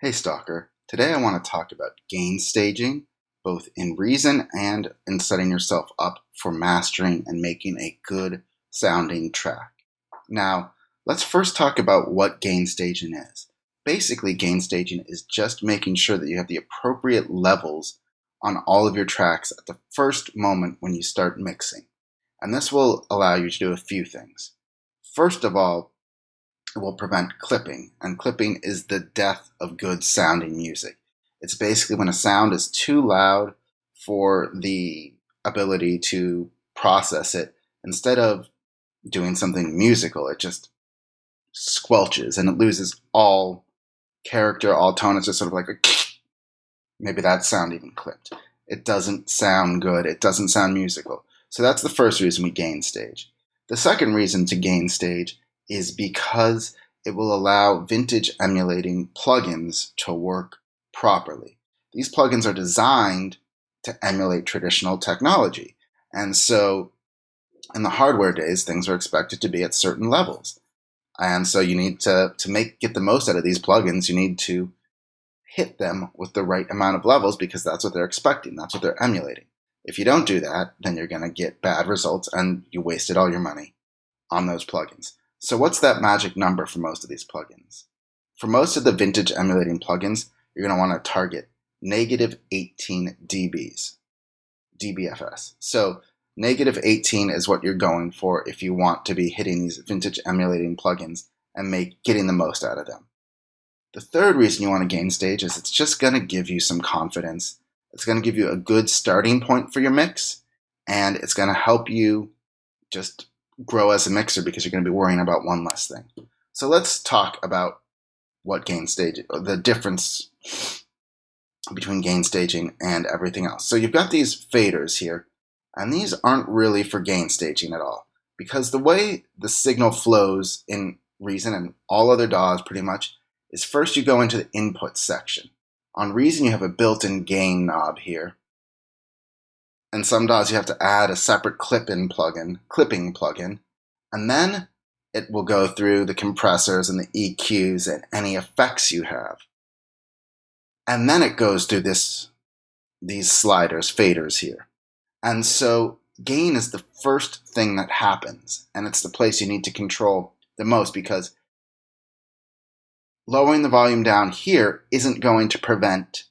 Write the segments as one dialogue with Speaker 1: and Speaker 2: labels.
Speaker 1: Hey Stalker, today I want to talk about gain staging, both in Reason and in setting yourself up for mastering and making a good sounding track. Now, let's first talk about what gain staging is. Basically, gain staging is just making sure that you have the appropriate levels on all of your tracks at the first moment when you start mixing. And this will allow you to do a few things. First of all, it will prevent clipping, and clipping is the death of good sounding music. It's basically when a sound is too loud for the ability to process it. Instead of doing something musical, it just squelches and it loses all character, all tone. It's just sort of like a maybe that sound even clipped. It doesn't sound good. It doesn't sound musical. So that's the first reason we gain stage. The second reason to gain stage is because it will allow vintage emulating plugins to work properly. These plugins are designed to emulate traditional technology. And so in the hardware days, things are expected to be at certain levels. And so you need to get the most out of these plugins, you need to hit them with the right amount of levels because that's what they're expecting. That's what they're emulating. If you don't do that, then you're going to get bad results and you wasted all your money on those plugins. So what's that magic number for most of these plugins? For most of the vintage emulating plugins, you're going to want to target negative 18 dBs, dBFS. So negative 18 is what you're going for if you want to be hitting these vintage emulating plugins and getting the most out of them. The third reason you want to gain stage is it's just going to give you some confidence. It's going to give you a good starting point for your mix, and it's going to help you just grow as a mixer because you're going to be worrying about one less thing. So let's talk about what gain staging, the difference between gain staging and everything else. So you've got these faders here, and these aren't really for gain staging at all because the way the signal flows in Reason and all other DAWs pretty much is first you go into the input section. On Reason, you have a built-in gain knob here. And some DAWs you have to add a separate clipping plugin, and then it will go through the compressors and the EQs and any effects you have. And then it goes through these sliders, faders here. And so gain is the first thing that happens, and it's the place you need to control the most because lowering the volume down here isn't going to prevent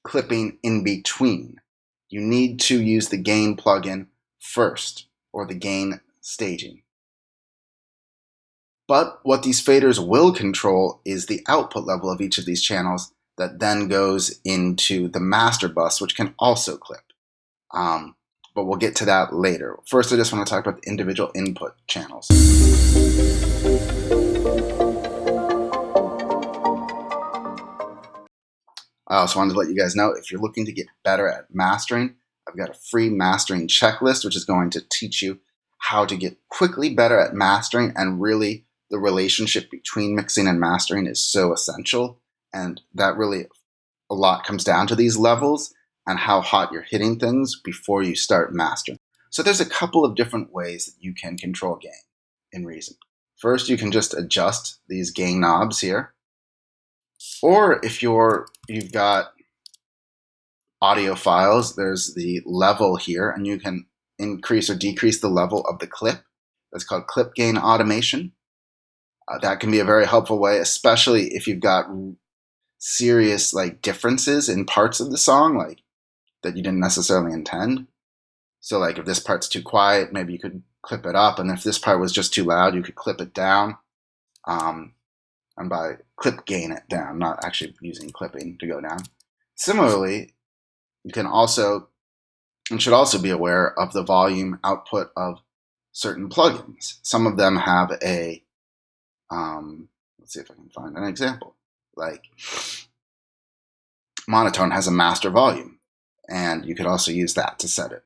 Speaker 1: clipping in between. You need to use the gain plugin first, or the gain staging. But what these faders will control is the output level of each of these channels that then goes into the master bus, which can also clip. But we'll get to that later. First, I just want to talk about the individual input channels. I also wanted to let you guys know, if you're looking to get better at mastering, I've got a free mastering checklist, which is going to teach you how to get quickly better at mastering. And really, the relationship between mixing and mastering is so essential. And that really, a lot comes down to these levels and how hot you're hitting things before you start mastering. So there's a couple of different ways that you can control gain in Reason. First, you can just adjust these gain knobs here. Or if you've got audio files, there's the level here, and you can increase or decrease the level of the clip. That's called clip gain automation. That can be a very helpful way, especially if you've got serious differences in parts of the song, that you didn't necessarily intend. So if this part's too quiet, maybe you could clip it up, and if this part was just too loud, you could clip it down. And by clip gain it down, not actually using clipping to go down. Similarly, you can also, and should also be aware of the volume output of certain plugins. Some of them have a, let's see if I can find an example. Like Monotone has a master volume, and you could also use that to set it.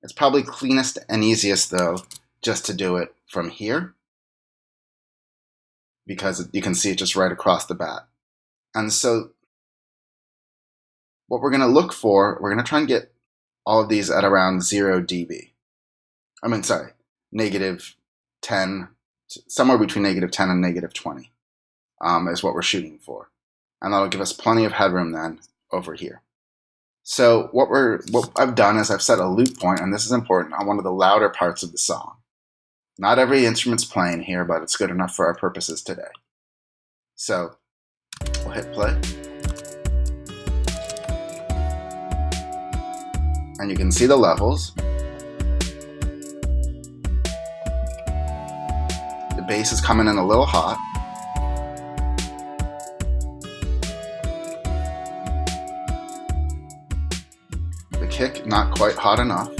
Speaker 1: It's probably cleanest and easiest, though, just to do it from here, because you can see it just right across the bat. And so what we're going to look for, we're going to try and get all of these at around 0 dB. Negative 10, somewhere between negative 10 and negative 20 is what we're shooting for. and that'll give us plenty of headroom then over here. So what I've done is I've set a loop point, and this is important, on one of the louder parts of the song. Not every instrument's playing here, but it's good enough for our purposes today. So we'll hit play. And you can see the levels. The bass is coming in a little hot. The kick, not quite hot enough.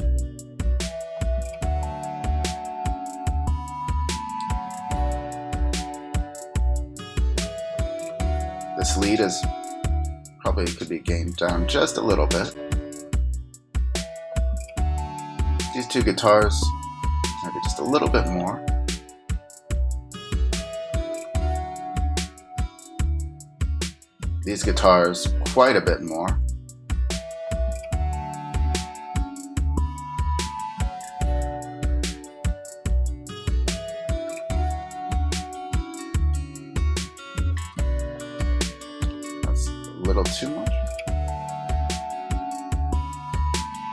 Speaker 1: This lead is probably could be gained down just a little bit. These two guitars, maybe just a little bit more. These guitars, quite a bit more. That's a little too much.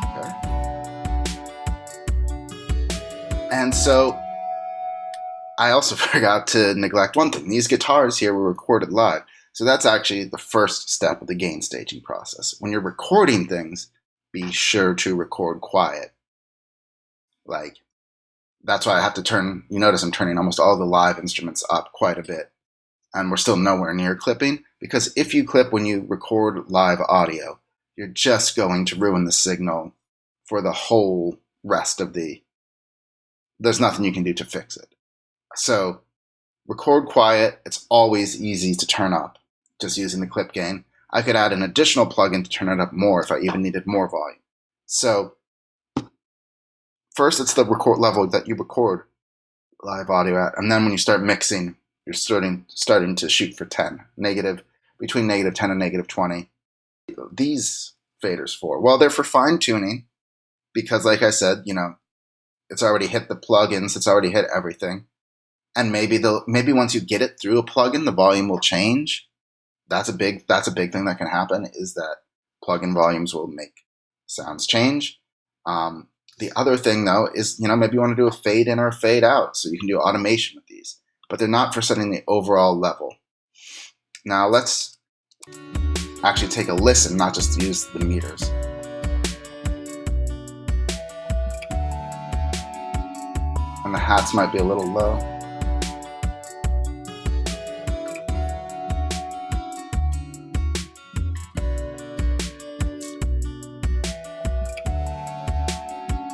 Speaker 1: Okay. And so I also forgot to neglect one thing. These guitars here were recorded live. So that's actually the first step of the gain staging process. When you're recording things, be sure to record quiet. Like, that's why I have to turn, you notice I'm turning almost all the live instruments up quite a bit. And we're still nowhere near clipping, because if you clip when you record live audio, you're just going to ruin the signal for the whole rest of there's nothing you can do to fix it. So record quiet. It's always easy to turn up just using the clip gain. I could add an additional plugin to turn it up more if I even needed more volume. So first, it's the record level that you record live audio at, and then when you start mixing, you're starting to shoot for 10, between -10 and -20. These faders for, well, they're for fine tuning, because like I said, it's already hit the plugins, it's already hit everything. And maybe once you get it through a plugin, the volume will change. That's a big thing that can happen, is that plugin volumes will make sounds change. The other thing though is, maybe you want to do a fade in or a fade out, so you can do automation with these, but they're not for setting the overall level. Now let's actually take a listen, not just use the meters. And the hats might be a little low.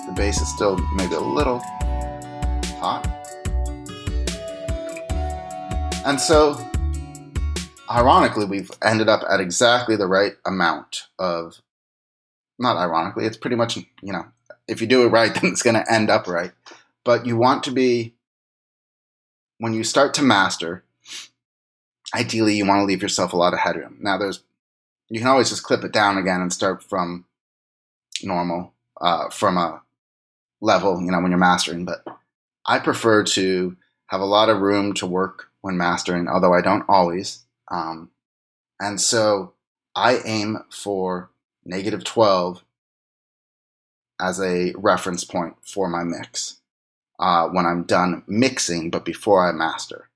Speaker 1: The bass is still maybe a little hot. And so, ironically, we've ended up at exactly the right amount of, not ironically, it's pretty much, if you do it right, then it's going to end up right. But you want to be, when you start to master, ideally you want to leave yourself a lot of headroom. Now you can always just clip it down again and start from normal, from a level, when you're mastering. But I prefer to have a lot of room to work when mastering, although I don't always. And so I aim for -12 as a reference point for my mix when I'm done mixing, but before I master.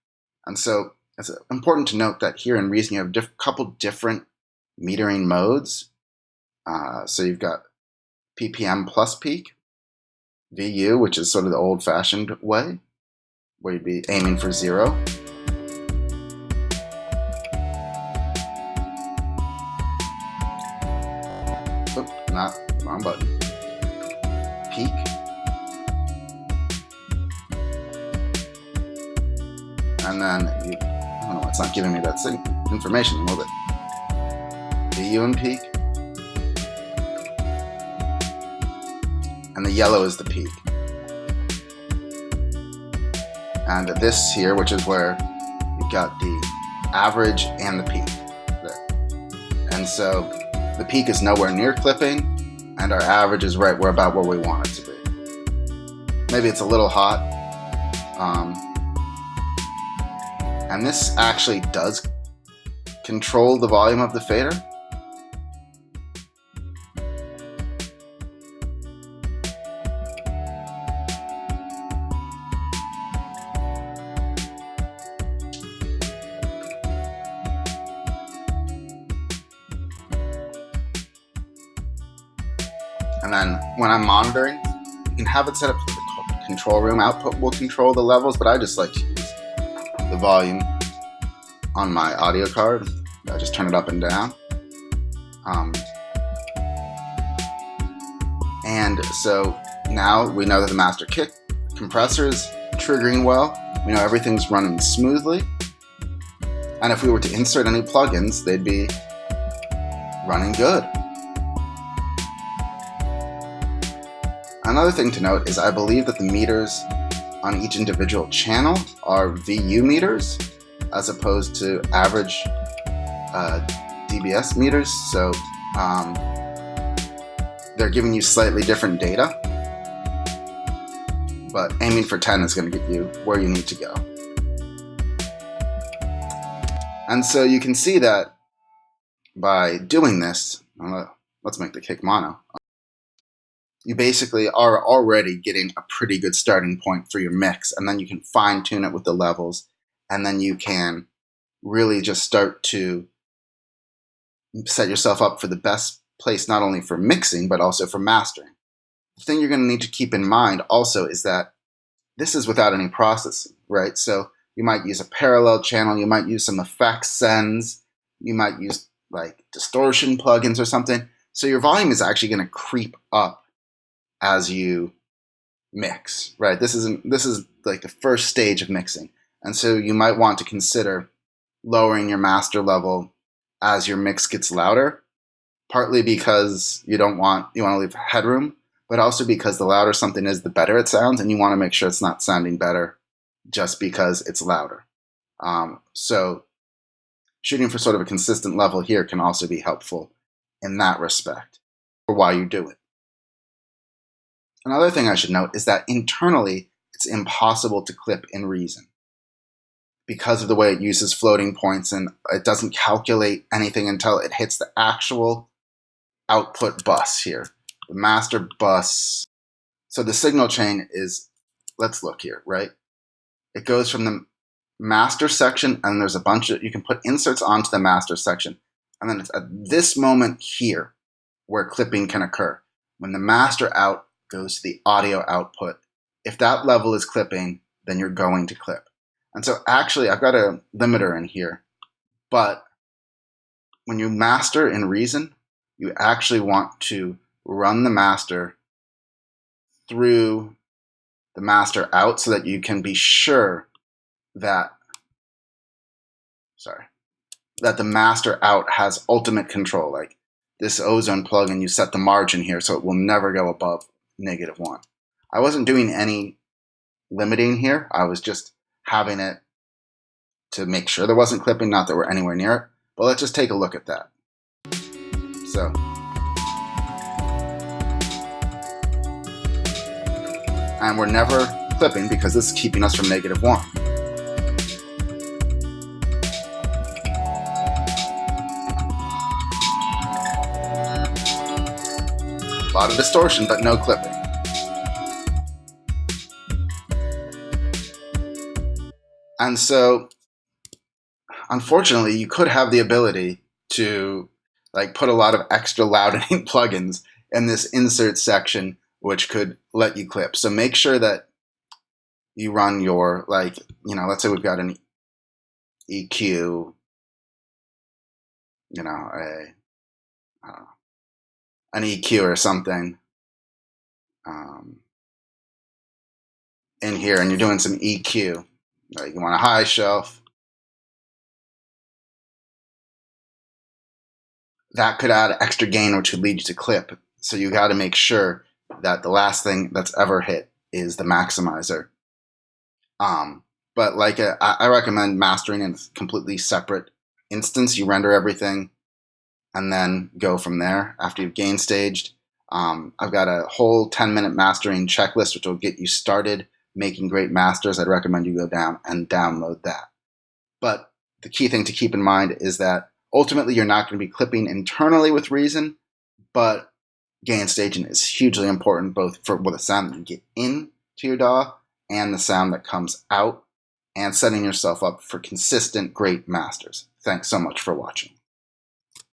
Speaker 1: And so it's important to note that here in Reason you have a couple different metering modes. So you've got PPM plus peak, VU, which is sort of the old-fashioned way, where you'd be aiming for 0. Oop, wrong button. Peak. And then, I don't know, it's not giving me that information anymore, but VU and peak. And the yellow is the peak. And this here, which is where you've got the average and the peak there. And so the peak is nowhere near clipping, and our average is right about where we want it to be. Maybe it's a little hot. And this actually does control the volume of the fader. And then when I'm monitoring, you can have it set up for the control room. Output will control the levels, but I just like to use the volume on my audio card. I just turn it up and down. And so now we know that the master kick compressor is triggering well. We know everything's running smoothly. And if we were to insert any plugins, they'd be running good. Another thing to note is I believe that the meters on each individual channel are VU meters as opposed to average dBs meters. So they're giving you slightly different data, but aiming for 10 is going to get you where you need to go. And so you can see that by doing this, let's make the kick mono. You basically are already getting a pretty good starting point for your mix, and then you can fine tune it with the levels, and then you can really just start to set yourself up for the best place, not only for mixing, but also for mastering. The thing you're going to need to keep in mind also is that this is without any processing, right? So you might use a parallel channel, you might use some effects sends, you might use like distortion plugins or something. So your volume is actually going to creep up as you mix, right? This is like the first stage of mixing. And so you might want to consider lowering your master level as your mix gets louder, partly because you want to leave headroom, but also because the louder something is, the better it sounds, and you want to make sure it's not sounding better just because it's louder. So shooting for sort of a consistent level here can also be helpful in that respect for why you do it. Another thing I should note is that internally, it's impossible to clip in Reason because of the way it uses floating points, and it doesn't calculate anything until it hits the actual output bus here, the master bus. So the signal chain is, let's look here, right? It goes from the master section, and there's a bunch of, you can put inserts onto the master section. And then it's at this moment here where clipping can occur. When the master out goes to the audio output. If that level is clipping, then you're going to clip. And so actually, I've got a limiter in here, but when you master in Reason, you actually want to run the master through the master out so that you can be sure that, that the master out has ultimate control. Like this ozone plugin, you set the margin here so it will never go above -1. I wasn't doing any limiting here. I was just having it to make sure there wasn't clipping, not that we're anywhere near it. But let's just take a look at that. So, and we're never clipping because this is keeping us from -1. A lot of distortion, but no clipping. And so, unfortunately, you could have the ability to like put a lot of extra loudening plugins in this insert section, which could let you clip. So make sure that you run your, like, you know, let's say we've got an EQ, you know, an EQ or something in here, and you're doing some EQ. Like you want a high shelf. That could add extra gain, which would lead you to clip. So you got to make sure that the last thing that's ever hit is the maximizer. But like I recommend mastering in a completely separate instance. You render everything and then go from there after you've gain staged. I've got a whole 10-minute mastering checklist, which will get you started making great masters. I'd recommend you go down and download that. But the key thing to keep in mind is that Ultimately, you're not going to be clipping internally with Reason, but gain staging is hugely important both for the sound that you get into your DAW and the sound that comes out, and setting yourself up for consistent great masters. Thanks so much for watching.